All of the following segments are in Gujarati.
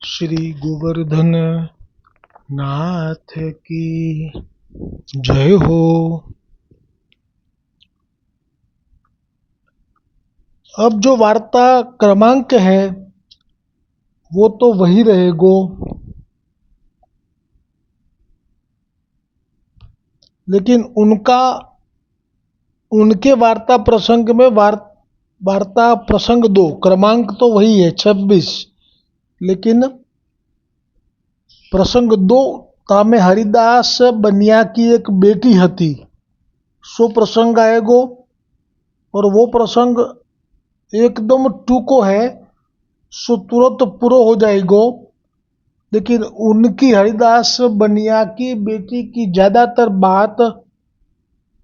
श्री गोवर्धन नाथ की जय हो। अब जो वार्ता क्रमांक है वो तो वही रहेगो, लेकिन उनके वार्ता प्रसंग में वार्ता प्रसंग 2 क्रमांक तो वही है 26, लेकिन प्रसंग 2 तामे हरिदास बनिया की एक बेटी हती सो प्रसंग आएगो। और वो प्रसंग एकदम टूको है सो तुरंत पूरा हो जाएगो, लेकिन उनकी हरिदास बनिया की बेटी की ज़्यादातर बात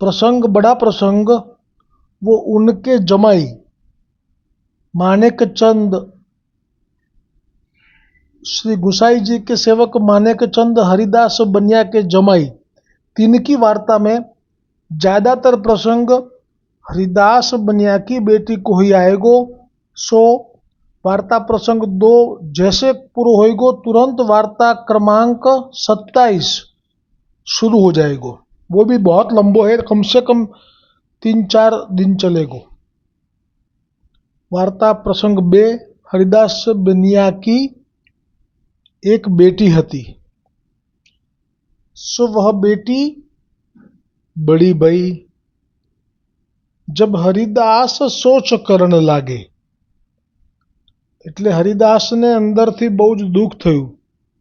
प्रसंग बड़ा प्रसंग वो उनके जमाई मानेक चंद, श्री गुसाई जी के सेवक मानेक चंद हरिदास बनिया के जमाई, तिनकी वार्ता में ज़्यादातर प्रसंग हरिदास बनिया की बेटी को ही आएगो। सो वार्ता प्रसंग 2 जैसे पूरा होएगो तुरंत वार्ता क्रमांक 27 शुरू हो जाएगो। वो भी बहुत लंबो है, कम से कम 3-4 दिन चलेगो। वार्ता प्रसंग 2 हरिदास बनिया की एक बेटी हती। सो वह बेटी बड़ी भई जब हरिदास सोच करण लागे, એટલે હરિદાસને અંદરથી બહુ જ દુઃખ થયું,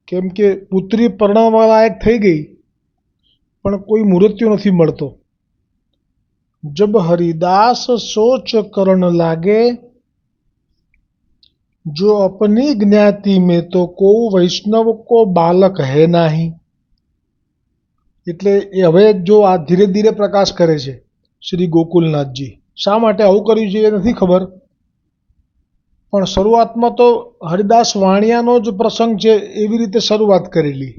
કેમ કે પુત્રી પરણવા લાયક થઈ ગઈ પણ કોઈ મૃત્યુ નથી મળતો। जब हरिदास सोच करण लागे जो अपनी ज्ञाति में तो को वैष्णव को बालक है नहीं। એટલે એ હવે જો આ ધીરે ધીરે પ્રકાશ કરે છે શ્રી ગોકુલનાથજી। શા માટે આવું કર્યું છે એ નથી ખબર, પણ શરૂઆતમાં તો હરિદાસ વાણિયાનો જ પ્રસંગ છે એવી રીતે શરૂઆત કરેલી,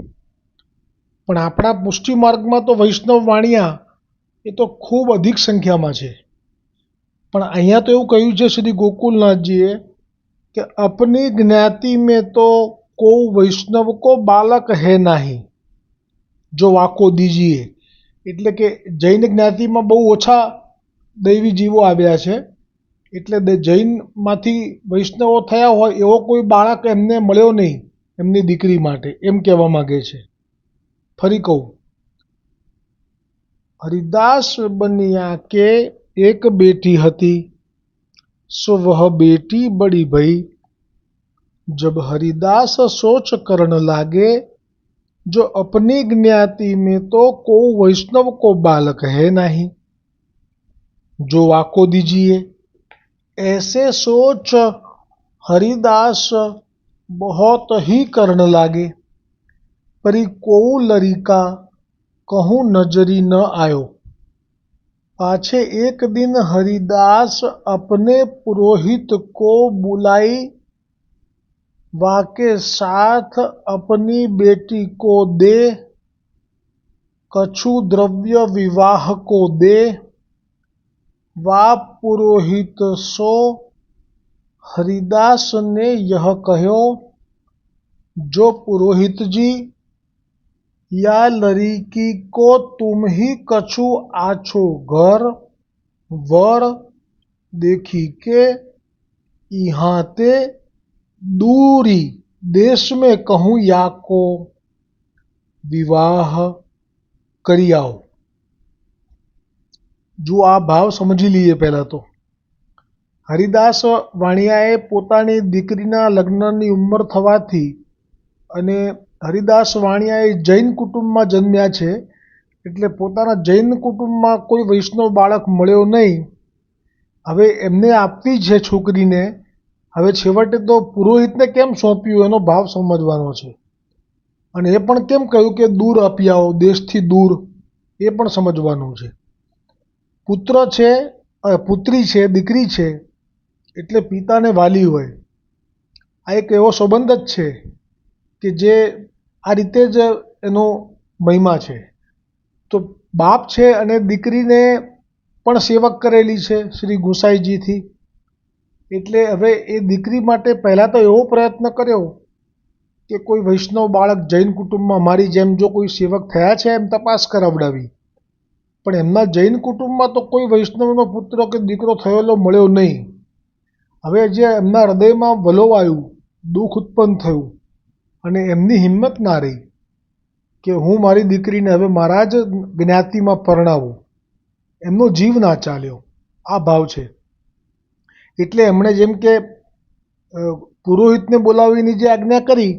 પણ આપણા પુષ્ટિ માર્ગમાં તો વૈષ્ણવ વાણિયા એ તો ખૂબ અધિક સંખ્યામાં છે। પણ અહીંયા તો એવું કહ્યું છે શ્રી ગોકુલનાથજીએ કે अपनी ज्ञाति में तो को वैष्णव को बालक है नहीं जो वाको दीजिए। એટલે કે જૈન જ્ઞાતિમાં બહુ ઓછા દૈવી જીવો આવ્યા છે, એટલે જૈનમાંથી વૈષ્ણવો થયા હોય એવો કોઈ બાળક એમને મળ્યો નહીં એમની દીકરી માટે, એમ કહેવા માગે છે। ફરી કહું, हरिदास बनिया के एक बेटी हती सो वह बेटी बड़ी भई जब हरिदास सोच करण लागे जो अपनी ज्ञाति में तो को वैष्णव को बालक है नहीं जो वाको दीजिए। ऐसे सोच हरिदास बहुत ही करण लागे, परी को लरिका कहूँ नजरी न आयो। पाछे एक दिन हरिदास अपने पुरोहित को बुलाई वाके साथ अपनी बेटी को दे कछु द्रव्य विवाह को दे। वा पुरोहित सो हरिदास ने यह कहो जो पुरोहित जी या लड़की को तुम ही कछु आछो घर वर देखी के यहाँ ते दूरी देश में कहूँ या को विवाह करी आओ। जो आ भाव समझी लीए। पहला तो हरिदास वाणियाए पोतानी दीकरीना लग्ननी उंमर थवाथी अने हरिदास वाणियाए जैन कुटुंबमां जन्म्या छे, એટલે પોતાના જૈન કુટુંબમાં કોઈ વૈષ્ણવ બાળક મળ્યો નહીં। હવે એમને આપવી છે છોકરીને, હવે છેવટે તો પુરોહિતને કેમ સોંપ્યું એનો ભાવ સમજવાનો છે, અને એ પણ કેમ કહ્યું કે દૂર આપી આવો, દેશથી દૂર, એ પણ સમજવાનું છે। પુત્ર છે, પુત્રી છે, દીકરી છે એટલે પિતાને વાલી હોય, આ એક એવો સંબંધ જ છે કે જે આ રીતે જ એનો મહિમા છે। તો બાપ છે અને દીકરીને પણ સેવક કરેલી છે શ્રી ગુસાઈજીથી, એટલે હવે એ દીકરી માટે પહેલાં તો એવો પ્રયત્ન કર્યો કે કોઈ વૈષ્ણવ બાળક જૈન કુટુંબમાં મારી જેમ જો કોઈ સેવક થયા છે એમ તપાસ કરાવડાવી, પણ એમના જૈન કુટુંબમાં તો કોઈ વૈષ્ણવનો પુત્ર કે દીકરો થયેલો મળ્યો નહીં. હવે જે એમના હૃદયમાં વલોવાયું, દુઃખ ઉત્પન્ન થયું અને એમની હિંમત ના રહી કે હું મારી દીકરીને હવે મારા જ જ્ઞાતિમાં પરણાવું. એમનો જીવ ના ચાલ્યો. આ ભાવ છે. એટલે એમણે જેમ કે પુરોહિતને બોલાવીને જે આજ્ઞા કરી,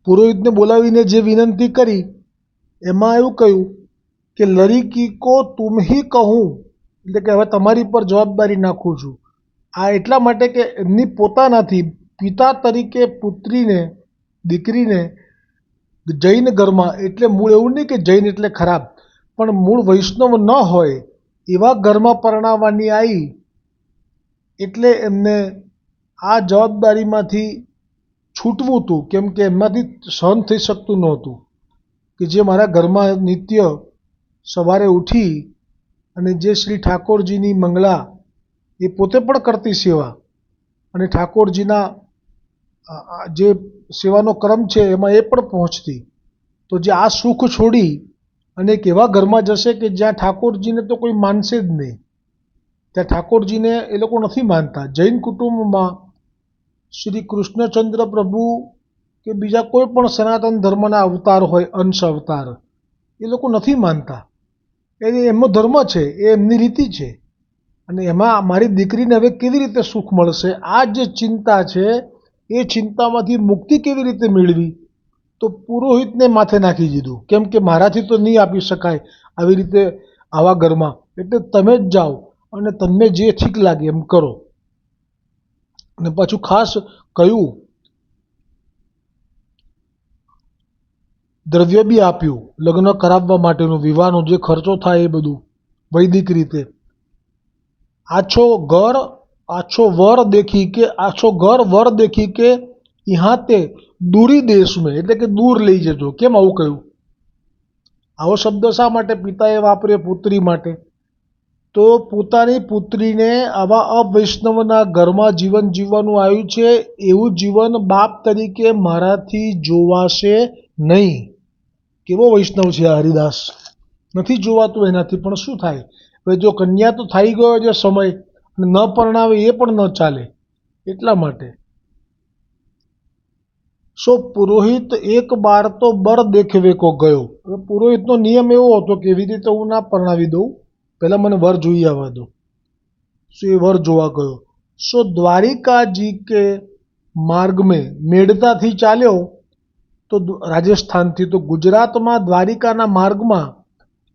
પુરોહિતને બોલાવીને જે વિનંતી કરી એમાં એવું કહ્યું કે લड़की को तुम ही कहूँ, એટલે કે હવે તમારી પર જવાબદારી નાખું છું. આ એટલા માટે કે એમની પોતાનાથી પિતા તરીકે પુત્રીને, દીકરીને જૈન ઘરમાં, એટલે મૂળ એવું નહીં કે જૈન એટલે ખરાબ, પણ મૂળ વૈષ્ણવ ન હોય એવા ઘરમાં પરણાવવાની આવી, એટલે એમને આ જવાબદારીમાંથી છૂટવું હતું. કેમ કે એમનાથી સહન થઈ શકતું નહોતું કે જે મારા ઘરમાં નિત્ય સવારે ઉઠી અને જે શ્રી ઠાકોરજીની મંગળા એ પોતે પણ કરતી સેવા અને ઠાકોરજીના જે સેવાનો ક્રમ છે એમાં એ પણ પહોંચતી, તો જે આ સુખ છોડી અને એક એવા ઘરમાં જશે કે જ્યાં ઠાકોરજીને તો કોઈ માનશે જ નહીં, ત્યાં ઠાકોરજીને એ લોકો નથી માનતા. જૈન કુટુંબમાં શ્રી કૃષ્ણચંદ્ર પ્રભુ કે બીજા કોઈ પણ સનાતન ધર્મના અવતાર હોય, અંશ અવતાર, એ લોકો નથી માનતા. એ એમનો ધર્મ છે, એ એમની રીતિ છે. અને એમાં મારી દીકરીને હવે કેવી રીતે સુખ મળશે, આ જે ચિંતા છે એ ચિંતામાંથી મુક્તિ કેવી રીતે મેળવી, તો પુરોહિતને માથે નાખી દીધું. કેમ કે મારાથી તો નહીં આપી શકાય આવી રીતે આવા ઘરમાં, એટલે તમે જ જાઓ અને તમને જે ઠીક લાગે એમ કરો. અને પાછું ખાસ કહ્યું, દ્રવ્ય બી આપ્યું લગ્ન કરાવવા માટેનું, વિવાહનો જે ખર્ચો થાય એ બધું વૈદિક રીતે. આછો ઘર વર દેખી કે यहाँ તે દૂરી દેશ મેં, એટલે કે દૂર લઈ જજો. કેમ આવું કહ્યું? આવો શબ્દ શા માટે પિતાએ વાપર્યો પુત્રી માટે? તો પોતાની પુત્રીને આવા અવૈષ્ણવના ઘરમાં જીવન જીવવાનું આવ્યું છે, એવું જીવન બાપ તરીકે મારાથી જોવાશે નહીં. કેવો વૈષ્ણવ છે આ હરિદાસ! નથી જોવાતું એનાથી, પણ શું થાય? હવે જો કન્યા તો થઈ ગયો છે સમય, ન પરણાવે એ પણ ન ચાલે. એટલા માટે સો પુરોહિત એક બાર તો બર દેખવે કો ગયો. હવે પુરોહિતનો નિયમ એવો હતો કે એવી રીતે હું ના પરણાવી દઉં, પહેલાં મને વર જોઈ આવવા દો. સો એ વર જોવા ગયો. સો દ્વારિકાજી કે માર્ગ મેં મેળતાથી ચાલ્યો, તો રાજસ્થાનથી તો ગુજરાતમાં દ્વારિકાના માર્ગમાં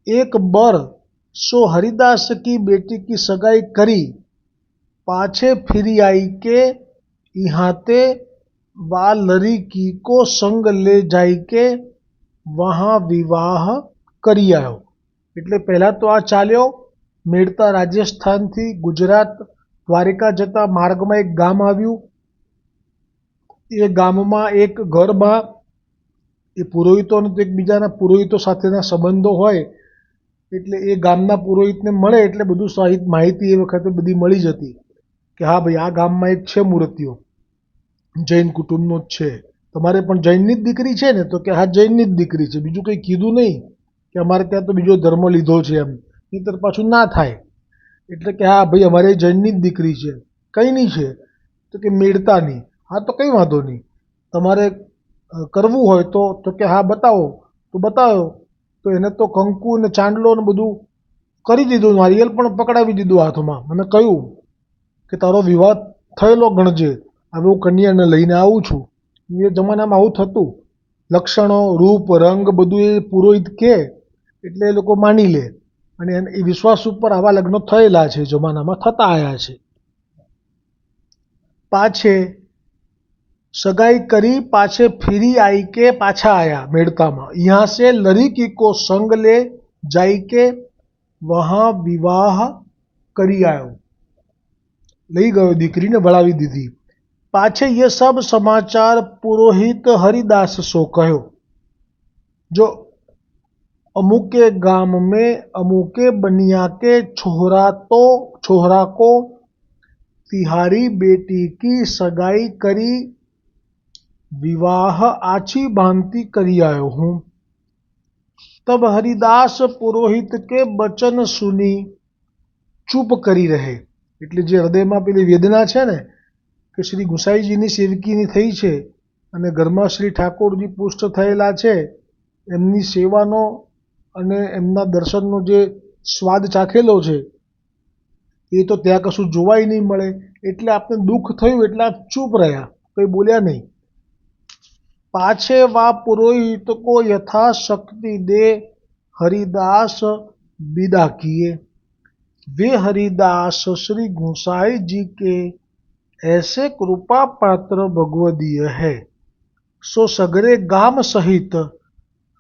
એક બર સો હરિદાસ કી બેટી કી સગાઈ કરી પાછે ફિરી आई કે इहाते वा लड़की को संग ले जाई के वहाँ विवाह કરી આવ્યો. એટલે પહેલાં તો આ ચાલ્યો મેળતા રાજસ્થાનથી ગુજરાત દ્વારિકા જતા માર્ગમાં એક ગામ આવ્યું. એ ગામમાં એક ઘરમાં એ પુરોહિતો અને એકબીજાના પુરોહિતો સાથેના સંબંધો હોય, એટલે એ ગામના પુરોહિતને મળે એટલે બધું માહિતી એ વખતે બધી મળી જતી કે હા ભાઈ, આ ગામમાં એક છે મૂર્તિઓ, જૈન કુટુંબનો જ છે, તમારે પણ જૈનની જ દીકરી છે ને? તો કે હા, જૈનની જ દીકરી છે. બીજું કંઈ કીધું નહીં કે અમારે ત્યાં તો બીજો ધર્મ લીધો છે એમ, નહીંતર પાછું ના થાય. એટલે કે હા ભાઈ, અમારે જૈનની જ દીકરી છે. કઈની છે? તો કે મેળતાની. હા, તો કંઈ વાંધો નહીં, તમારે કરવું હોય તો કે હા બતાવો. તો બતાવ્યો તો એને તો કંકુ ને ચાંદલો ને બધું કરી દીધું, નારિયેલ પણ પકડાવી દીધું હાથમાં, અને કહ્યું કે તારો વિવાહ થયેલો ગણજે, હવે હું કન્યાને લઈને આવું છું. એ જમાનામાં આવું થતું. લક્ષણો, રૂપ, રંગ બધું એ પુરોહિત કહે એટલે એ લોકો માની લે, અને એ વિશ્વાસ ઉપર આવા લગ્નો થયેલા છે, જમાનામાં થતા આવ્યા છે. પાછે સગાઈ કરી, પાછે ફિરી आई કે પાછા આયા મેળતામાં, यहाँ से लड़की को संग ले जाई के वहाँ विवाह કરી આવ્યો. લઈ ગયો, દીકરીને વળાવી દીધી. पाछे ये सब समाचार पुरोहित हरिदास सो कहो. जो अमुके गाम में अमुके बनिया के छोहरा को तिहारी बेटी की सगाई करी विवाह आछी भांति करी आयो हूँ। तब हरिदास पुरोहित के बचन सुनी ચૂપ કરી રહે. એટલે જે હૃદયમાં પેલી વેદના છે ને કે શ્રી ગુસાઈજીની સેવકીની થઈ છે અને ઘરમાં શ્રી ઠાકોરજી પુષ્ટ થયેલા છે, એમની સેવાનો અને એમના દર્શનનો જે સ્વાદ ચાખેલો છે એ તો ત્યાં કશું જોવાય નહીં મળે, એટલે આપને દુઃખ થયું એટલે આપ ચૂપ રહ્યા, કંઈ બોલ્યા નહીં. પાછે વા પુરોહિત કો यथाशक्ति दे हरिदास विदा किए। वे हरिदास श्री गोसाई जी के ऐसे कृपा पात्र भगवदीय है, सो सगरे गाम सहित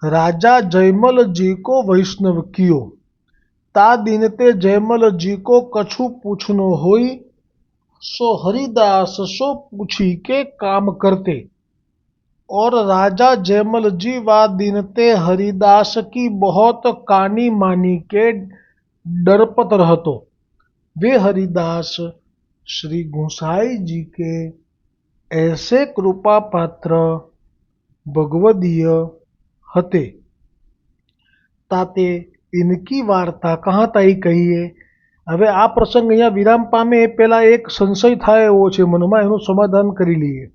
राजा जयमल जी को वैष्णव कियो। ता दिन ते जयमल जी को कछु पूछनो होई, सो हरिदास सो पूछी के काम करते। और राजा जयमल जी वा दिन ते हरिदास की बहुत कानी मानी के डरपत रहतो। वे हरिदास श्री गोसाई जी के ऐसे कृपा पात्र भगवदीय हते। ताते इनकी वार्ता कहाँ ताई कहीए। હવે આ પ્રસંગ અહીંયા વિરામ પામે એ પહેલા એક સંશય થાય એવો છે મનમાં, એનું સમાધાન કરી લઈએ.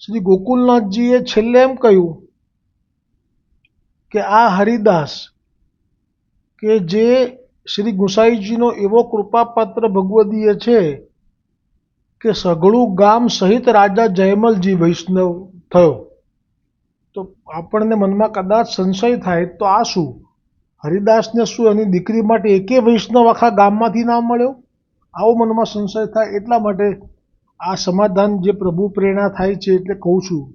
શ્રી ગોકુલનાથજીએ છેલ્લે એમ કહ્યું કે આ હરિદાસ કે જે શ્રી ગુસાઈજીનો એવો કૃપાપાત્ર ભગવદીય છે કે સઘળું ગામ સહિત રાજા જયમલજી વૈષ્ણવ થયો. તો આપણને મનમાં કદાચ સંશય થાય તો આ શું, હરિદાસને શું એની દીકરી માટે એકે વૈષ્ણવ આખા ગામમાંથી ના મળ્યો? આવો મનમાં સંશય થાય. એટલા માટે આ સમાધાન જે પ્રભુ પ્રેરણા થાય છે એટલે કહું છું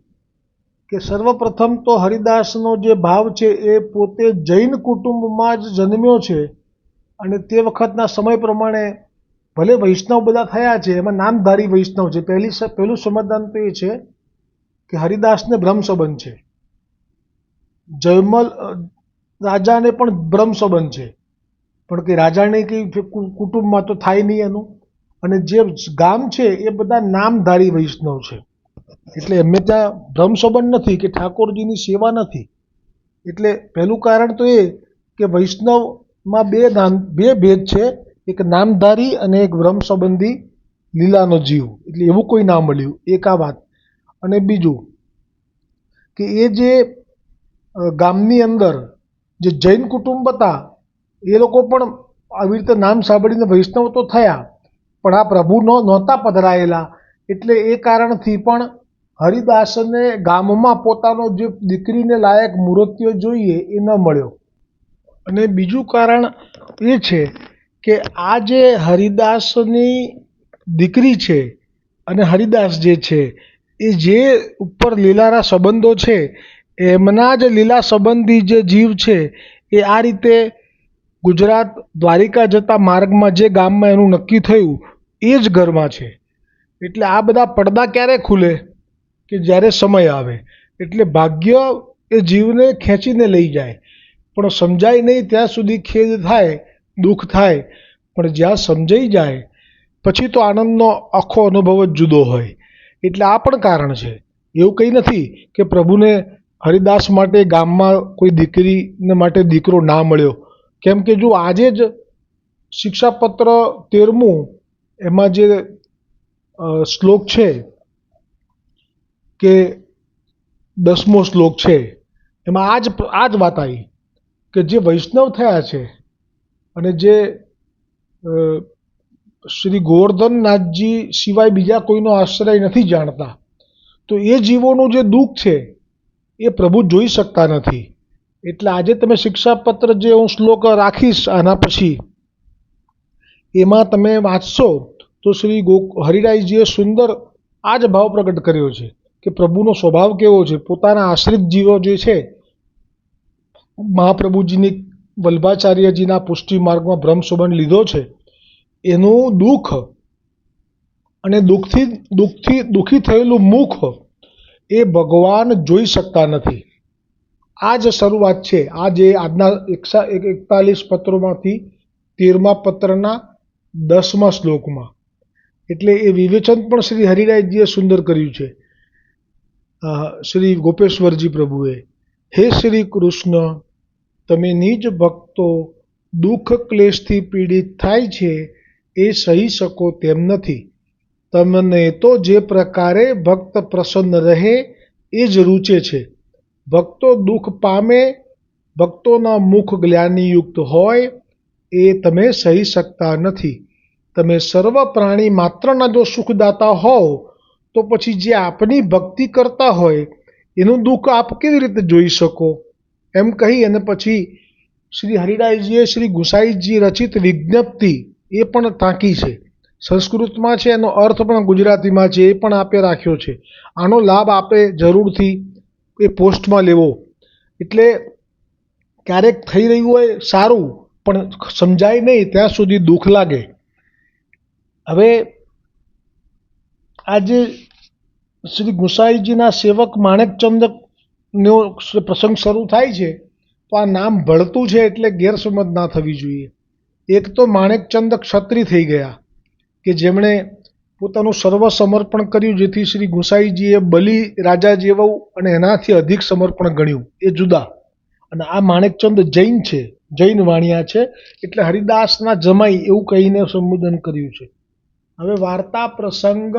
કે સર્વપ્રથમ તો હરિદાસનો જે ભાવ છે એ પોતે જૈન કુટુંબમાં જ જન્મ્યો છે અને તે વખતના સમય પ્રમાણે ભલે વૈષ્ણવ બધા થયા છે, એમાં નામધારી વૈષ્ણવ છે. પહેલું સમાધાન તો એ છે કે હરિદાસને બ્રહ્મ સંબંધ છે, જયમલ રાજાને પણ બ્રહ્મ સંબંધ છે, પણ કે રાજાને કંઈ કુટુંબમાં તો થાય નહીં એનું. અને જે ગામ છે એ બધા નામધારી વૈષ્ણવ છે, એટલે એમને ત્યાં બ્રહ્મ સંબંધ નથી કે ઠાકોરજીની સેવા નથી. એટલે પહેલું કારણ તો એ કે વૈષ્ણવમાં બે ભેદ છે, એક નામધારી અને એક બ્રહ્મ સંબંધી લીલાનો જીવ, એટલે એવું કોઈ ના મળ્યું, એક આ વાત. અને બીજું કે એ જે ગામની અંદર જે જૈન કુટુંબ હતા એ લોકો પણ આવી રીતે નામ સાંભળીને વૈષ્ણવ તો થયા, પણ આ પ્રભુનો નહોતા પધરાયેલા, એટલે એ કારણથી પણ હરિદાસને ગામમાં પોતાનો જે દીકરીને લાયક મૂર્તિઓ જોઈએ એ ન મળ્યો. અને બીજું કારણ એ છે કે આ જે હરિદાસની દીકરી છે અને હરિદાસ જે છે એ જે ઉપર લીલાના સંબંધો છે એમના જ લીલા સંબંધી જે જીવ છે એ આ રીતે ગુજરાત દ્વારિકા જતા માર્ગમાં જે ગામમાં એનું નક્કી થયું એ જ ઘરમાં છે. એટલે આ બધા પડદા ક્યારે ખુલે કે જ્યારે સમય આવે. એટલે ભાગ્ય એ જીવને ખેંચીને લઈ જાય, પણ સમજાય નહીં ત્યાં સુધી ખેદ થાય, દુઃખ થાય, પણ જ્યાં સમજાઈ જાય પછી તો આનંદનો આખો અનુભવ જ જુદો હોય. એટલે આ પણ કારણ છે. એવું કંઈ નથી કે પ્રભુને હરિદાસ માટે ગામમાં કોઈ દીકરીને માટે દીકરો ના મળ્યો. કેમ કે જો આજે જ શિક્ષાપત્ર 13મું એમાં જે શ્લોક છે કે 10મો શ્લોક છે એમાં આ જ વાત આવી કે જે વૈષ્ણવ થયા છે અને જે શ્રી ગોવર્ધનનાથજી સિવાય બીજા કોઈનો આશ્રય નથી જાણતા, તો એ જીવોનું જે દુઃખ છે એ પ્રભુ જોઈ શકતા નથી. એટલે આજે તમે શિક્ષાપત્ર જે હું શ્લોક રાખીશ આના પછી એમાં તમે વાંચશો તો શ્રી હરિરાયજીએ સુંદર આ જ ભાવ પ્રગટ કર્યો છે કે પ્રભુનો સ્વભાવ કેવો છે. પોતાના આશ્રિત જીવો જે છે, મહાપ્રભુજીની વલ્ભાચાર્યજીના પુષ્ટિ માર્ગમાં બ્રહ્મ સંબંધ લીધો છે, એનું દુઃખ અને દુઃખી થયેલું મુખ એ ભગવાન જોઈ શકતા નથી. આ જ શરૂઆત છે. આ જે આજના 41 પત્રોમાંથી 13મા પત્રના 10મા શ્લોકમાં. એટલે એ વિવેચન પણ શ્રી હરિરાયજીએ સુંદર કર્યું છે શ્રી ગોપેશ્વરજી પ્રભુએ, હે શ્રી કૃષ્ણ, તમે નિજ ભક્તો દુઃખ ક્લેશથી પીડિત થાય છે એ સહી શકો તેમ નથી. તમને તો જે પ્રકારે ભક્ત પ્રસન્ન રહે એ જ રૂચે છે. ભક્તો દુઃખ પામે, ભક્તોના મુખ ગ્લાનિયુક્ત હોય એ તમે સહી શકતા નથી. તમે સર્વ પ્રાણી માત્રના જો સુખદાતા હોવ તો પછી જે આપની ભક્તિ કરતા હોય એનું દુઃખ આપ કેવી રીતે જોઈ શકો? એમ કહી અને પછી શ્રી હરિદાસજીએ શ્રી ગુસાઈજી રચિત વિજ્ઞપ્તિ એ પણ ટાંકી છે. સંસ્કૃતમાં છે, એનો અર્થ પણ ગુજરાતીમાં છે, એ પણ આપે રાખ્યો છે. આનો લાભ આપે જરૂરથી એ પોસ્ટમાં લેવો. એટલે ક્યારેક થઈ રહ્યું હોય સારું, પણ સમજાય નહીં ત્યાં સુધી દુઃખ લાગે. હવે આજે શ્રી ગુસાઈજીના સેવક માણેકચંદનો પ્રસંગ શરૂ થાય છે, તો આ નામ ભળતું છે એટલે ગેરસમજ ના થવી જોઈએ. એક તો માણેકચંદ ક્ષત્રિય થઈ ગયા કે જેમણે પોતાનું સર્વ સમર્પણ કર્યું, જેથી શ્રી ગુસાઈજીએ બલિ રાજા જેવું અને એનાથી અધિક સમર્પણ ગણ્યું, એ જુદા. અને આ માણેકચંદ જૈન છે, જૈન વાણિયા છે, એટલે હરિદાસના જમાઈ એવું કહીને સંબોધન કર્યું છે. હવે વાર્તા પ્રસંગ,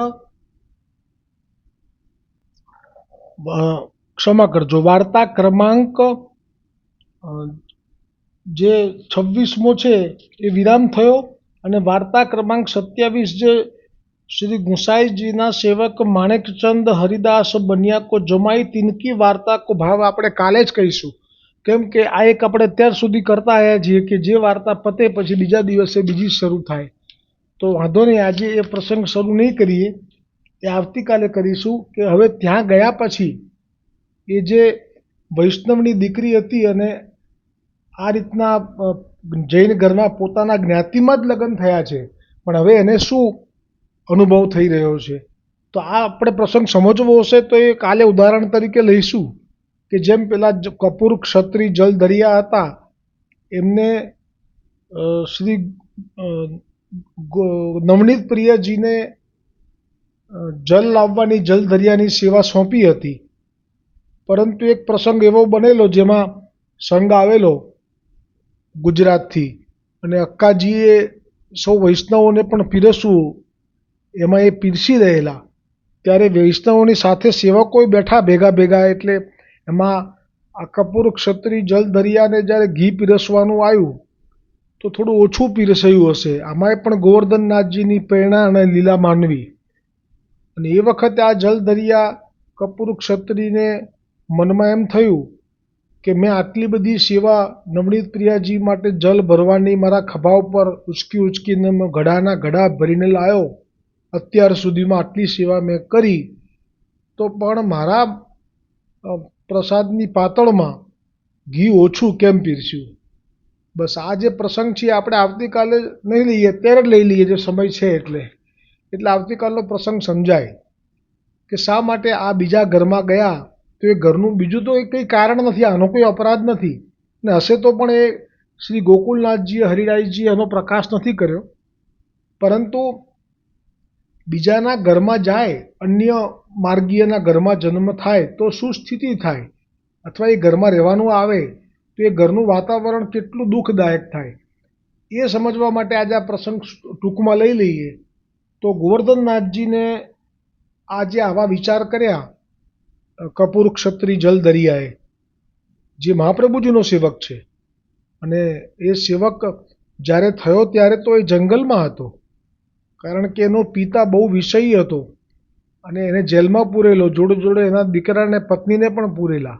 ક્ષમા કરજો, વાર્તા ક્રમાંક જે 26મો છે એ વિરામ થયો, અને વાર્તા ક્રમાંક 27 જે શ્રી ગુસાઈજીના સેવક માણેકચંદ હરિદાસ બન્યા કો જમાઈ તિનકી વાર્તા કો ભાવ આપણે કાલે જ કહીશું. કેમ કે આ એક આપણે અત્યાર સુધી કરતા આવ્યા છીએ કે જે વાર્તા પતે પછી બીજા દિવસે બીજી શરૂ થાય, તો વાંધો નહીં, આજે એ પ્રસંગ શરૂ નહીં કરીએ, એ આવતીકાલે કરીશું. કે હવે ત્યાં ગયા પછી એ જે વૈષ્ણવની દીકરી હતી અને આ રીતના જૈન ઘરમાં પોતાના જ્ઞાતિમાં જ લગ્ન થયા છે, પણ હવે એને શું અનુભવ થઈ રહ્યો છે, તો આ આપણે પ્રસંગ સમજવો હશે તો એ કાલે ઉદાહરણ તરીકે લઈશું. કે જેમ પેલા કપૂર ક્ષત્રિય જલધરિયા હતા, એમને શ્રી નવનીત પ્રિયજીને જલ લાવવાની જલધરિયાની સેવા સોંપી હતી. પરંતુ એક પ્રસંગ એવો બનેલો જેમાં સંગ આવેલો ગુજરાતથી, અને અક્કાજીએ સૌ વૈષ્ણવોને પણ પીરસવું, એમાં એ પીરસી રહેલા, ત્યારે વૈષ્ણવોની સાથે સેવકોય બેઠા ભેગા ભેગા. એટલે એમાં આ કપૂર ક્ષત્રિય જલધરિયાને જ્યારે ઘી પીરસવાનું આવ્યું તો થોડું ઓછું પીરસાયું હશે. આમાંય પણ ગોવર્ધનનાથજીની પ્રેરણા અને લીલા માનવી. અને એ વખતે આ જલધરિયા કપૂર ક્ષત્રિયને મનમાં એમ થયું કે મેં આટલી બધી સેવા નવનીત પ્રિયાજી માટે જલ ભરવાની મારા ખભા ઉપર ઉચકી ઉચકીને ઘડાના ઘડા ભરીને લાવ્યો, અત્યાર સુધીમાં આટલી સેવા મેં કરી, તો પણ મારા પ્રસાદની પાતળમાં ઘી ઓછું કેમ પીરસ્યું? બસ આ જે પ્રસંગ છે આપણે આવતીકાલે નહીં લઈએ, અત્યારે જ લઈ લઈએ જે સમય છે એટલે આવતીકાલનો પ્રસંગ સમજાય કે શા માટે આ બીજા ઘરમાં ગયા. તો એ ઘરનું બીજું તો કંઈ કારણ નથી, આનો કોઈ અપરાધ નથી, ને હશે તો પણ એ શ્રી ગોકુલનાથજીએ હરિરાયજીએ એનો પ્રકાશ નથી કર્યો. પરંતુ બીજાના ઘરમાં જાય, અન્ય માર્ગીયના ઘરમાં જન્મ થાય તો શું સ્થિતિ થાય, અથવા એ ઘરમાં રહેવાનું આવે તો એ ઘરનું વાતાવરણ કેટલું દુઃખદાયક થાય, એ સમજવા માટે આજે આ પ્રસંગ ટૂંકમાં લઈ લઈએ. તો ગોવર્ધનનાથજીને આજે આવા વિચાર કર્યા કપૂર ક્ષત્રિય જલધરિયાએ, જે મહાપ્રભુજીનો સેવક છે. અને એ સેવક જ્યારે થયો ત્યારે તો એ જંગલમાં હતો, કારણ કે એનો પિતા બહુ વિષયી હતો અને એને જેલમાં પૂરેલો, જોડે જોડે એના દીકરાને પત્નીને પણ પૂરેલા.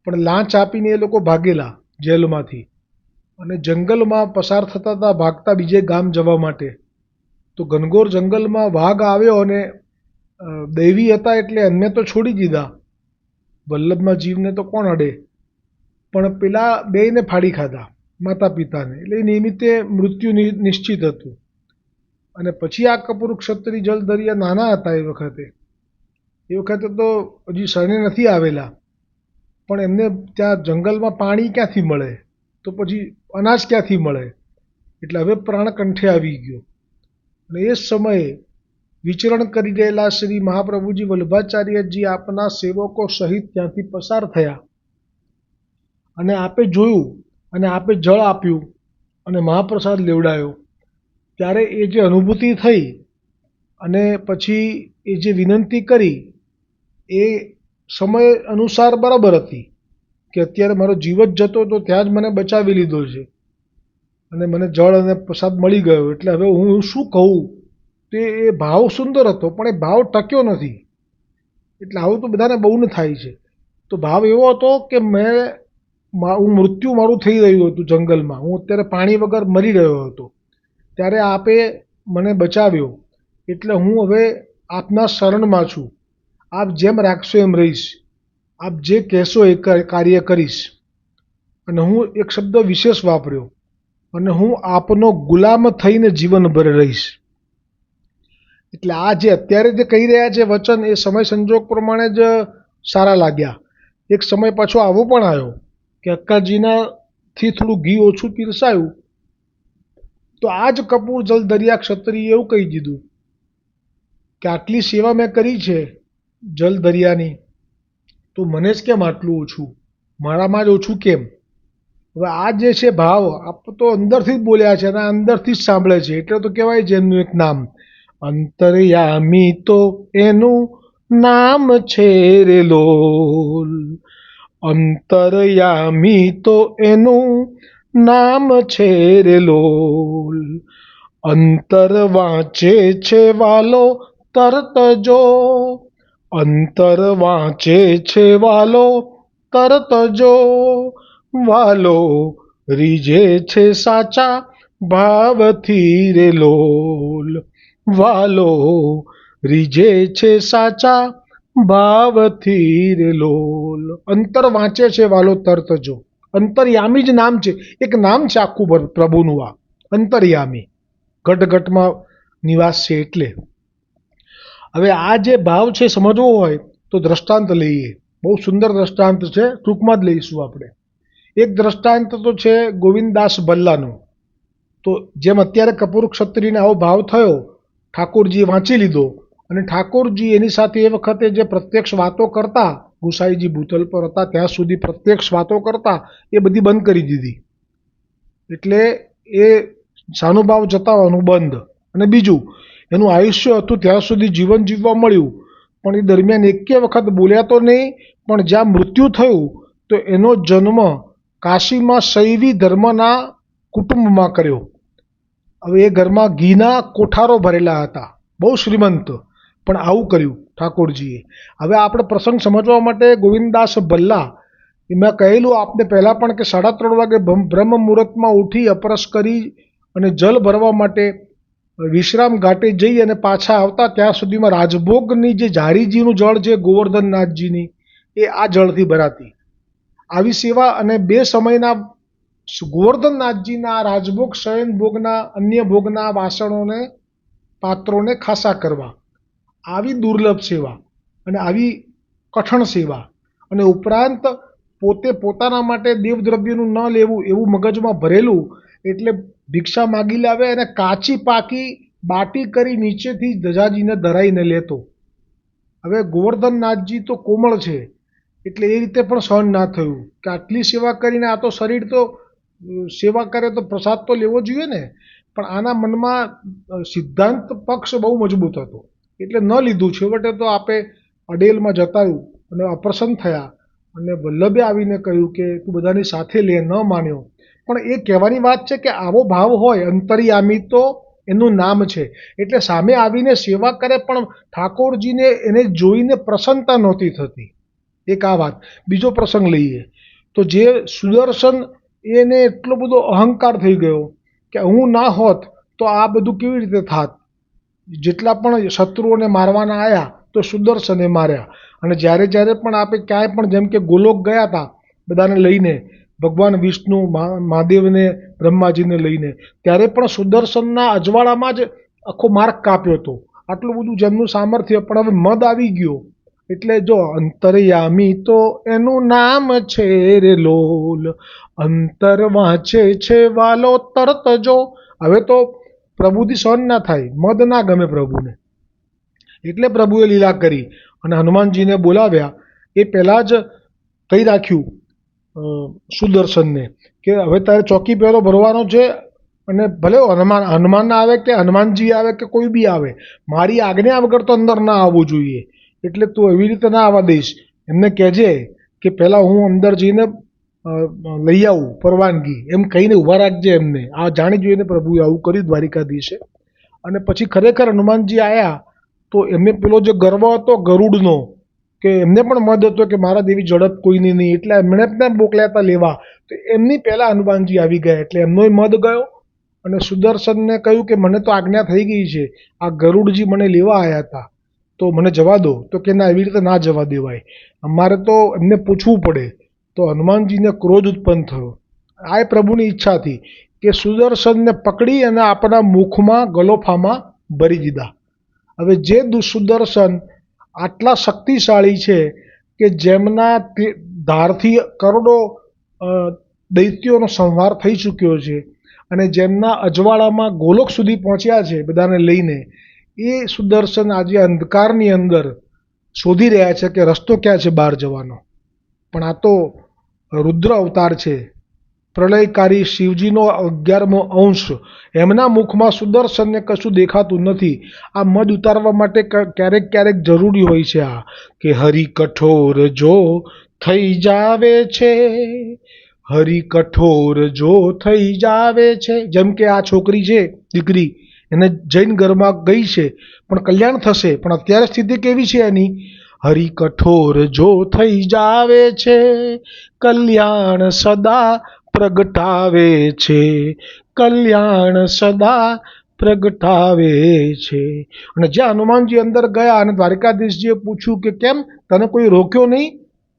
પણ લાંચ આપીને એ લોકો ભાગેલા જેલમાંથી, અને જંગલમાં પસાર થતા હતા ભાગતા બીજે ગામ જવા માટે. તો ઘનઘોર જંગલમાં વાઘ આવ્યો અને દૈવી હતા એટલે એમને તો છોડી દીધા, વલ્લભમાં જીવને તો કોણ અડે, પણ પેલા બેયને ફાડી ખાધા, માતા પિતાને. એટલે એ નિમિત્તે મૃત્યુ નિશ્ચિત હતું. અને પછી આ કપૂર ક્ષત્રિય જલધરિયા નાના હતા એ વખતે તો હજી શરણે નથી આવેલા, પણ એમને ત્યાં જંગલમાં પાણી ક્યાંથી મળે, તો પછી અનાજ ક્યાંથી મળે, એટલે હવે પ્રાણ કંઠે આવી ગયો. અને એ જ સમયે વિચરણ કરી રહેલા શ્રી મહાપ્રભુજી વલ્લભાચાર્યજી આપના સેવકો સહિત ત્યાંથી પસાર થયા અને આપે જોયું અને આપે જળ આપ્યું અને મહાપ્રસાદ લેવડાયો, ત્યારે એ જે અનુભૂતિ થઈ અને પછી એ જે વિનંતી કરી એ સમય અનુસાર બરાબર હતી કે અત્યારે મારો જીવ જ જતો તો ત્યાં જ મને બચાવી લીધો છે અને મને જળ અને પ્રસાદ મળી ગયો, એટલે હવે હું શું કહું. તે એ ભાવ સુંદર હતો પણ એ ભાવ ટક્યો નથી. એટલે આવું તો બધાને બહુ ને થાય છે. તો ભાવ એવો હતો કે હું મૃત્યુ મારું થઈ રહ્યું હતું જંગલમાં, હું અત્યારે પાણી વગર મરી રહ્યો હતો, ત્યારે આપે મને બચાવ્યો, એટલે હું હવે આપના શરણમાં છું. આપ જેમ રાખશો એમ રહીશ, આપ જે કહેશો એ કાર્ય કરીશ. અને હું એક શબ્દ વિશેષ વાપર્યો, અને હું આપનો ગુલામ થઈને જીવનભર રહીશ. એટલે આ જે અત્યારે જે કહી રહ્યા છે વચન, એ સમય સંજોગ પ્રમાણે જ સારા લાગ્યા. એક સમય પાછો આવો પણ આવ્યો કે અક્કાજીનાથી થોડું ઘી ઓછું પીરસાયું તો આ જ કપૂર જલ દરિયા ક્ષત્રિય એવું કહી દીધું કે આટલી સેવા મેં કરી છે જલ દરિયાની, તો મને જ કેમ આટલું ઓછું, મારામાં જ ઓછું કેમ. હવે આ જે છે ભાવ, આપ તો અંદરથી જ બોલ્યા છે અને અંદરથી જ સાંભળે છે, એટલે તો કહેવાય છે એમનું એક નામ અંતર્યામી, તો એનું નામ છે રે લોલ. અંતર્યામી તો એનું નામ છે રે લોલ. અંતર વાંચે છે વાલો તરત જો, અંતર વાંચે છે વાલો તરત જો, વાલો રીઝે છે સાચા ભાવથી રે લોલ. વાલો રીઝે છે સાચા ભાવથી રે લોલ. અંતર વાંચે છે વાલો તરત જો. અંતર્યામી જ નામ છે, એક નામ છે આખું પ્રભુનું આ અંતર્યામી. ઘટઘટમાં નિવાસ છે એટલે. હવે આ જે ભાવ છે સમજવો હોય તો દ્રષ્ટાંત લઈએ. બહુ સુંદર દ્રષ્ટાંત છે, ટૂંકમાં જ લઈશું આપણે. એક દ્રષ્ટાંત તો છે ગોવિંદદાસ ભલ્લાનું. તો જેમ અત્યારે કપૂર ક્ષત્રિયને આવો ભાવ થયો, ઠાકોરજીએ વાંચી લીધો અને ઠાકોરજી એની સાથે એ વખતે જે પ્રત્યક્ષ વાતો કરતા, ગુસાઈજી ભૂતલ પર હતા ત્યાં સુધી પ્રત્યક્ષ વાતો કરતા એ બધી બંધ કરી દીધી. એટલે એ સાનુભાવ જતાવવાનું બંધ. અને બીજું, એનું આયુષ્ય હતું ત્યાં સુધી જીવન જીવવા મળ્યું, પણ એ દરમિયાન એકે વખત બોલ્યા તો નહીં, પણ જ્યાં મૃત્યુ થયું તો એનો જન્મ કાશીમાં શૈવી ધર્મના કુટુંબમાં કર્યો. હવે એ ઘરમાં ઘીના કોઠારો ભરેલા હતા, બહુ શ્રીમંત, પણ આવું કર્યું ઠાકોરજીએ. હવે આપણે પ્રસંગ સમજવા માટે ગોવિંદદાસ ભલ્લા, મેં કહેલું આપને પહેલાં પણ કે 3:30 વાગે બ્રહ્મ મુહૂર્તમાં ઉઠી અપરસ કરી અને જલ ભરવા માટે વિશ્રામ ઘાટે જઈ અને પાછા આવતા ત્યાં સુધીમાં રાજભોગની જે ઝારીજીનું જળ છે ગોવર્ધનનાથજીની, એ આ જળથી ભરાતી. આવી સેવા અને 2 સમયના ગોવર્ધનનાથજીના રાજભોગ શયન ભોગના અન્ય ભોગના વાસણોને પાત્રોને ખાસા કરવા. આવી દુર્લભ સેવા અને આવી કઠણ સેવા, અને ઉપરાંત પોતે પોતાના માટે દેવદ્રવ્યનું ન લેવું એવું મગજમાં ભરેલું, એટલે ભિક્ષા માગી લાવે અને કાચી પાકી બાટી કરી નીચેથી ધજાજીને ધરાઈને લેતો. હવે ગોવર્ધનનાથજી તો કોમળ છે એટલે એ રીતે પણ સહન ના થયું કે આટલી સેવા કરીને આ તો શરીર તો સેવા કરે તો પ્રસાદ તો લેવો જોઈએ ને, પણ આના મનમાં સિદ્ધાંત પક્ષ બહુ મજબૂત હતો એટલે ન લીધું. છેવટે તો આપે અડેલમાં જતાયું અને અપ્રસન્ન થયા અને વલ્લભે આવીને કહ્યું કે તું બધાની સાથે લે, ન માન્યો. પણ એ કહેવાની વાત છે કે આવો ભાવ હોય, અંતર્યામી તો એનું નામ છે, એટલે સામે આવીને સેવા કરે પણ ઠાકોરજીને એને જોઈને પ્રસન્નતા નહોતી થતી. એક આ વાત. બીજો પ્રસંગ લઈએ તો જે સુદર્શન, એને એટલો બધો અહંકાર થઈ ગયો કે હું ના હોત તો આ બધું કેવી રીતે થાત. જેટલા પણ શત્રુઓને મારવાના આવ્યા તો સુદર્શને માર્યા. અને જ્યારે જ્યારે પણ આપણે ક્યાંય પણ, જેમ કે ગોલોક ગયા હતા બધાને લઈને, ભગવાન વિષ્ણુ મહાદેવને બ્રહ્માજીને લઈને, ત્યારે પણ સુદર્શનના અજવાળામાં જ આખો માર્ગ કાપ્યો હતો. આટલું બધું જેમનું સામર્થ્ય, પણ હવે મદ આવી ગયો. એટલે જો અંતર્યામી તો એનું નામ છે રે લોલ. અંતર વાંચે છે વાલો તરત જો. હવે તો પ્રભુથી સહન ના થાય, મદ ના ગમે પ્રભુને. એટલે પ્રભુએ લીલા કરી અને હનુમાનજીને બોલાવ્યા. એ પહેલાં જ કહી રાખ્યું સુદર્શનને કે હવે તારે ચોકી પહેરો ભરવાનો છે, અને ભલે હનુમાન આવે કે હનુમાનજી આવે કે કોઈ બી આવે, મારી આજ્ઞા વગર તો અંદર ના આવવું જોઈએ. એટલે તું એવી રીતે ના આવવા દઈશ. એમને કહેજે કે પહેલાં હું અંદર જઈને લઈ આવું પરવાનગી, એમ કહીને ઊભા રાખજે એમને. આ જાણી જોઈને પ્રભુએ આવું કર્યું દ્વારિકાધીશે. અને પછી ખરેખર હનુમાનજી આવ્યા તો એમને પેલો જે ગર્વ હતો ગરુડનો, કે એમને પણ મદ હતો કે મારા દેવી ઝડપ કોઈની નહીં, એટલે એમણે પણ મોકલ્યા હતા લેવા. તો એમની પહેલાં હનુમાનજી આવી ગયા એટલે એમનોય મદ ગયો. અને સુદર્શનને કહ્યું કે મને તો આજ્ઞા થઈ ગઈ છે, આ ગરુડજી મને લેવા આવ્યા હતા તો મને જવા દો. તો કે ના, એવી રીતે ના જવા દેવાય, અમારે તો એમને પૂછવું પડે. તો હનુમાનજીને ક્રોધ ઉત્પન્ન થયો. આ એ પ્રભુની ઈચ્છા હતી કે સુદર્શનને પકડી અને આપણા મુખમાં ગલોફામાં ભરી દીધા. હવે જે સુદર્શન આટલા શક્તિશાળી છે કે જેમના ધારથી કરોડો દૈત્યોનો સંહાર થઈ ચૂક્યો છે અને જેમના અજવાળામાં ગોલોક સુધી પહોંચ્યા છે બધાને લઈને, એ સુદર્શન આજે અંધકારની અંદર શોધી રહ્યા છે કે રસ્તો ક્યાં છે બહાર જવાનો. પણ આ તો રુદ્ર અવતાર છે, પ્રલયકારી શિવજીનો 11મો અંશ. એમના મુખમાં સુદર્શનને કશું દેખાતું નથી. આ મદ ઉતારવા માટે ક્યારેક ક્યારેક જરૂરી હોય છે આ કે હરિ કઠોર જો થઈ જાવે છે, હરિ કઠોર જો થઈ જાવે છે. જેમ કે આ છોકરી છે, દીકરી, એને જૈન ઘરમાં ગઈ છે પણ કલ્યાણ થશે, પણ અત્યારે સ્થિતિ કેવી છે એની? હરિ કઠોર જો થઈ જાવે છે, કલ્યાણ સદા પ્રગટાવે છે, કલ્યાણ સદા પ્રગટાવે છે. અને જ્યાં હનુમાનજી અંદર ગયા અને દ્વારિકાધીશજીએ પૂછ્યું કે કેમ તને કોઈ રોક્યો નહીં?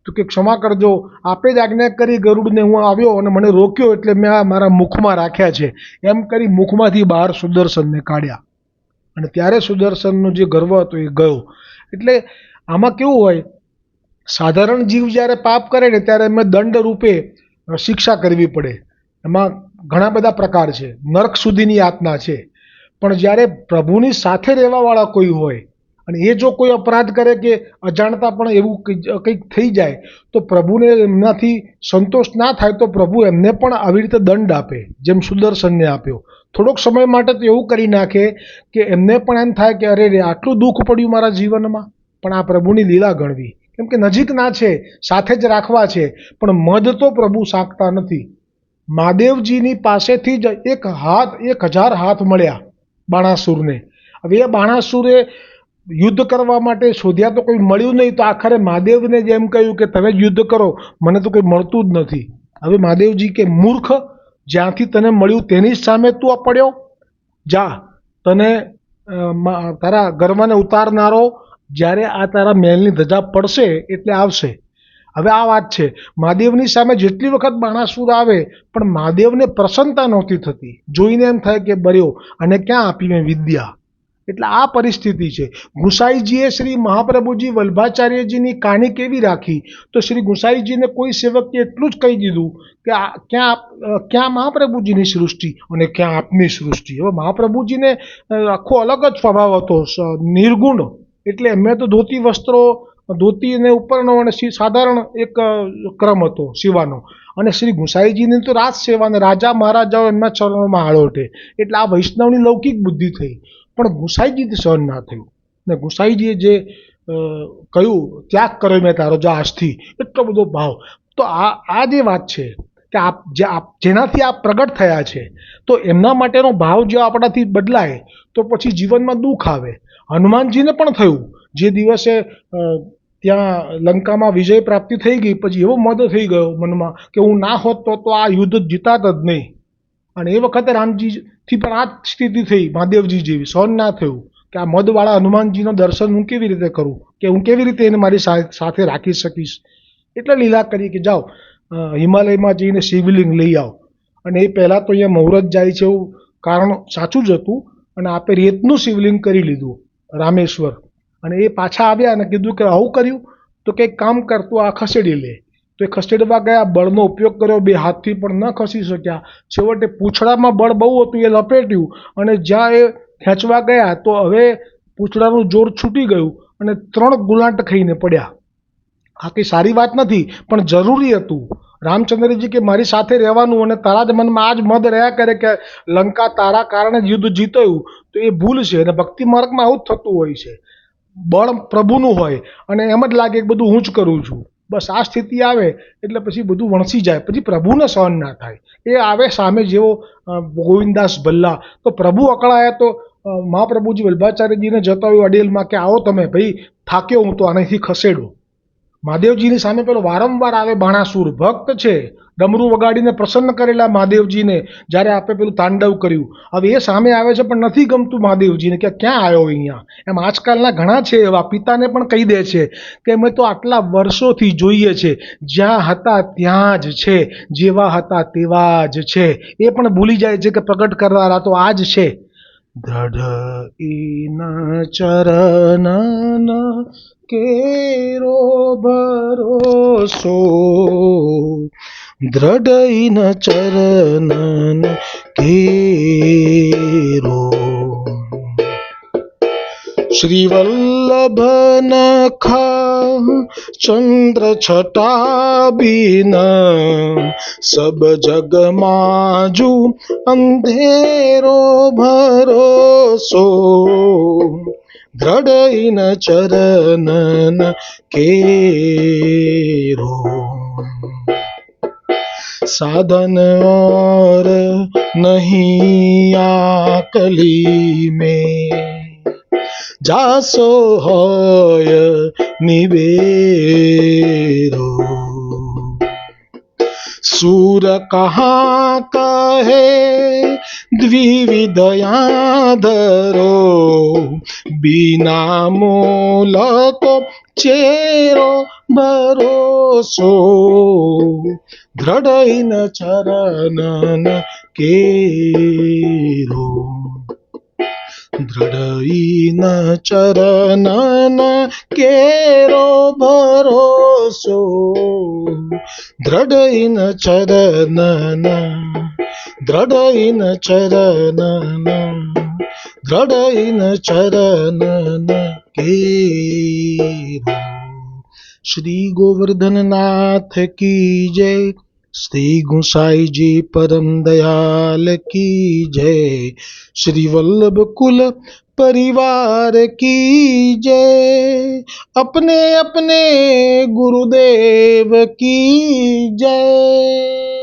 તો કે ક્ષમા કરજો, આપે જ આજ્ઞા કરી ગરુડને, હું આવ્યો અને મને રોક્યો એટલે મેં આ મારા મુખમાં રાખ્યા છે. એમ કરી મુખમાંથી બહાર સુદર્શનને કાઢ્યા. અને ત્યારે સુદર્શનનો જે ગર્વ હતો એ ગયો. એટલે આમાં કેવું હોય, સાધારણ જીવ જ્યારે પાપ કરે ને ત્યારે એમને દંડ રૂપે શિક્ષા કરવી પડે. એમાં ઘણા બધા પ્રકાર છે, નર્ક સુધીની યાતના છે. પણ જ્યારે પ્રભુની સાથે રહેવાવાળા કોઈ હોય અને એ જો કોઈ અપરાધ કરે કે અજાણતા પણ એવું કંઈક થઈ જાય તો પ્રભુને એમનાથી સંતોષ ના થાય તો પ્રભુ એમને પણ આવી રીતે દંડ આપે, જેમ સુદર્શનને આપ્યો. થોડોક સમય માટે તો એવું કરી નાખે કે એમને પણ એમ થાય કે અરે રે, આટલું દુઃખ પડ્યું મારા જીવનમાં. પણ આ પ્રભુની લીલા ગણવી, કેમ કે નજીકના છે, સાથે જ રાખવા છે. પણ મદ તો પ્રભુ સાંકતા નથી. મહાદેવજીની પાસેથી જ 1000 હાથ મળ્યા બાણાસુરને. હવે એ બાણાસુરે યુદ્ધ કરવા માટે શોધ્યા તો કોઈ મળ્યું નહીં, તો આખરે મહાદેવને જેમ કહ્યું કે તમે જ યુદ્ધ કરો, મને તો કંઈ મળતું જ નથી. હવે મહાદેવજી કે મૂર્ખ, જ્યાંથી તને મળ્યું તેની સામે તું પડ્યો? જા, તને તારા ગર્વને ઉતારનારો જ્યારે આ તારા મહેલની ધજા પડશે એટલે આવશે. હવે આ વાત છે, મહાદેવની સામે જેટલી વખત બાણાસુર આવે પણ મહાદેવને પ્રસન્નતા નહોતી થતી. જોઈને એમ થાય કે બર્યો, અને ક્યાં આપી મેં વિદ્યા. એટલે આ પરિસ્થિતિ છે. ગુસાઈજીએ શ્રી મહાપ્રભુજી વલ્ભાચાર્યજીની કહાની કેવી રાખી? તો શ્રી ગુસાઈજીને કોઈ સેવકે એટલું જ કહી દીધું કે ક્યાં મહાપ્રભુજીની સૃષ્ટિ અને ક્યાં આપની સૃષ્ટિ. હવે મહાપ્રભુજીને આખો અલગ જ સ્વભાવ હતો, નિર્ગુણ. એટલે એમને તો ધોતી વસ્ત્રો, ધોતી અને ઉપરનો અને સાધારણ એક ક્રમ હતો સેવાનો. અને શ્રી ગુસાઈજીની તો રાજ સેવા, અને રાજા મહારાજાઓ એમના ચરણોમાં આળોટે. એટલે આ વૈષ્ણવની લૌકિક બુદ્ધિ થઈ, પણ ગુસાઈજીથી સહન ના થયું. ને ગુસાઈજીએ જે કહ્યું, ત્યાગ કર્યો મેં તારો જા આજથી, એટલો બધો ભાવ. તો આ જે વાત છે કે જેનાથી આપ પ્રગટ થયા છે, તો એમના માટેનો ભાવ જો આપણાથી બદલાય તો પછી જીવનમાં દુઃખ આવે. હનુમાનજીને પણ થયું, જે દિવસે ત્યાં લંકામાં વિજય પ્રાપ્તિ થઈ ગઈ પછી એવો મદ થઈ ગયો મનમાં કે હું ના હોત તો આ યુદ્ધ જીતાત જ નહીં. અને એ વખતે રામજીથી પણ આ જ સ્થિતિ થઈ, મહાદેવજી જેવી. સહન ના થયું કે આ મદવાળા હનુમાનજીનો દર્શન હું કેવી રીતે કરું, કે હું કેવી રીતે એને મારી સાથે રાખી શકીશ. એટલે લીલા કરી કે જાઓ હિમાલયમાં જઈને શિવલિંગ લઈ આવો. અને એ પહેલાં તો અહીંયા મુહૂર્ત જાય છે એવું કારણ સાચું જ હતું, અને આપે રેતનું શિવલિંગ કરી લીધું રામેશ્વર. અને એ પાછા આવ્યા અને કીધું કે આવું કર્યું, તો કંઈક કામ કરતું આ ખસેડી લે. તો એ ખસેડવા ગયા, બળનો ઉપયોગ કર્યો, 2 હાથથી પણ ન ખસી શક્યા. છેવટે પૂંછડામાં બળ બહુ હતું, એ લપેટ્યું અને જ્યાં એ ખેંચવા ગયા તો હવે પૂંછડાનું જોર છૂટી ગયું અને 3 ગુલાંટ ખાઈને પડ્યા. આ કંઈ સારી વાત નથી, પણ જરૂરી હતું. રામચંદ્રજી કે મારી સાથે રહેવાનું અને તારા જ મનમાં આ જ મદ રહ્યા કરે કે લંકા તારા કારણે જ યુદ્ધ જીત્યું, તો એ ભૂલ છે. અને ભક્તિ માર્ગમાં આવું જ થતું હોય છે. બળ પ્રભુનું હોય અને એમ જ લાગે કે બધું હું જ કરું છું. બસ આ સ્થિતિ આવે એટલે પછી બધું વણસી જાય, પછી પ્રભુને સહન ના થાય. એ આવે સામે જેવો ગોવિંદાસ ભલ્લા, તો પ્રભુ અકળાયા તો મહાપ્રભુજી વલ્ભાચાર્યજીને જતાવ્યું અડેલમાં કે આવો તમે ભાઈ, થાક્યો હું તો આનાથી ખસેડો. મહાદેવજીની સામે પેલો વારંવાર આવે બાણાસુર, ભક્ત છે, ડમરું વગાડીને પ્રસન્ન કરેલા મહાદેવજીને જ્યારે આપે પેલું તાંડવ કર્યું. હવે એ સામે આવે છે પણ નથી ગમતું મહાદેવજીને કે ક્યાં આવ્યો અહીંયા. એમ આજકાલના ઘણા છે એવા, પિતાને પણ કહી દે છે કે અમે તો આટલા વર્ષોથી જોઈએ છે, જ્યાં હતા ત્યાં જ છે, જેવા હતા તેવા જ છે. એ પણ ભૂલી જાય છે કે પ્રગટ કરનારા તો આ જ છે. દ્રઢ ઇન ચરણ કેરો ભરોસો, દ્રઢ ઇન ચરણ કેરો. શ્રી વલ્લભ નખા ચંદ્ર છટા બીન, સબ જગ માજુ અંધેરો ભરોસો, દ્રઢ ઇન ચરણ કેરો. साधन और नहीं आकली में, जासो होय निबेरो. सूर कहाँ कहे द्विविधया धरो, बिना मोल को चेरो भरोસો, દ્રઢ ઇન ચરણ કેરો. દ્રઢ ઇન ચરણ કેરો ભરોસો, દ્રઢ ઇન ચરણ, દ્રઢ ઇન ચરણ, દ્રઢ ઇન ચરણ કેરો. શ્રી ગોવર્ધનનાથ કી જય. શ્રી ગુસાઈજી પરમ દયાલ કી જય. શ્રી વલ્લભ કુલ परिवार की जय. अपने अपने गुरुदेव की जय.